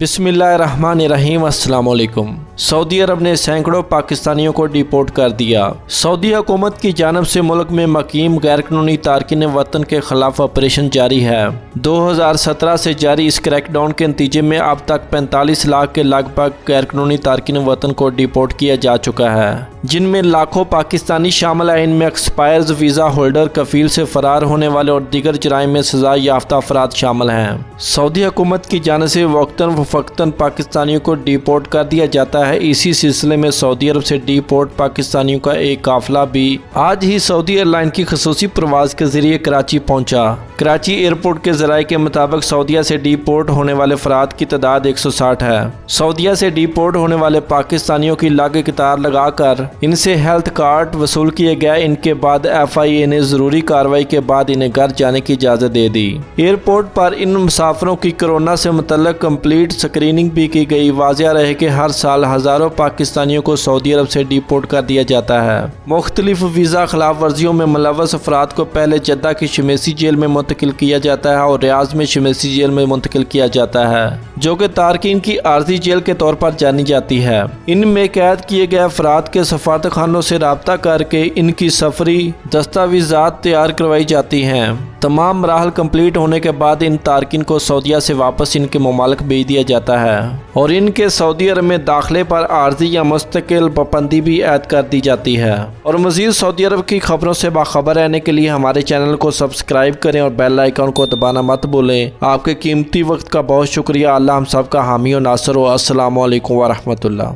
बिस्मिल्लाहिर्रहमानिर्रहीम। अस्सलाम वालेकुम। सऊदी अरब ने सैकड़ों पाकिस्तानियों को डिपोर्ट कर दिया। सऊदी हुकूमत की जानब से मुल्क में मकीम गैर कानूनी तारकिन वतन के खिलाफ ऑपरेशन जारी है। 2017 से जारी इस क्रैकडाउन के नतीजे में अब तक 45 लाख के लगभग गैर कानूनी तारकिन वतन को डिपोर्ट किया जा चुका है, जिनमें लाखों पाकिस्तानी शामिल हैं। इनमें एक्सपायर्ड वीज़ा होल्डर, कफील से फरार होने वाले और दीगर जराइम में सजा याफ्ता अफराद शामिल हैं। सऊदी हुकूमत की जानब से वक्तन फ़क्तन पाकिस्तानियों को डिपोर्ट कर दिया जाता है। इसी सिलसिले में सऊदी अरब से डिपोर्ट पाकिस्तानियों का एक काफिला भी आज ही सऊदी एयरलाइन की खसूसी प्रवाज के जरिए कराची पहुंचा। कराची एयरपोर्ट के जराये के मुताबिक सऊदीया से डिपोर्ट होने वाले अफराद की तादाद 160 है। सऊदीया से डिपोर्ट होने वाले पाकिस्तानियों की लागे कतार लगाकर इनसे हेल्थ कार्ड वसूल किए गए। इनके बाद FIA ने जरूरी कार्रवाई के बाद इन्हें घर जाने की इजाज़त दे दी। एयरपोर्ट पर इन मुसाफिरों की कोरोना से मुतल्लिक कंप्लीट स्क्रीनिंग भी की गई। वाज़िया रहे कि हर साल हज़ारों पाकिस्तानियों को सऊदी अरब से डिपोर्ट कर दिया जाता है। मुख्तलिफ वीज़ा खिलाफ वर्जियों में मुलव्वस अफराद को पहले जद्दा की शमेसी जेल में मुंतकिल किया जाता है और रियाज में शमेसी जेल में मुंतकिल किया जाता है, जो कि तारकीन की आर्जी जेल के तौर पर जानी जाती है। इनमें कैद किए गए अफराद के सफारत खानों से रब्ता करके इनकी सफरी दस्तावेजात तैयार करवाई जाती हैं। तमाम मराहल कंप्लीट होने के बाद इन तारकिन को सऊदीया से वापस इनके ममालिक भेज दिया जाता है और इनके सऊदी अरब में दाखिले पर आर्जी या मुस्तकिल पाबंदी भी ऐद कर दी जाती है। और मज़ीद सऊदी अरब की खबरों से बाखबर रहने के लिए हमारे चैनल को सब्सक्राइब करें और बेल आइकन को दबाना मत भूलें। आपके कीमती वक्त का बहुत शुक्रिया। अल्लाह हम सब का हामी और नासर हो। अस्सलामु अलैकुम व रहमतुल्लाह।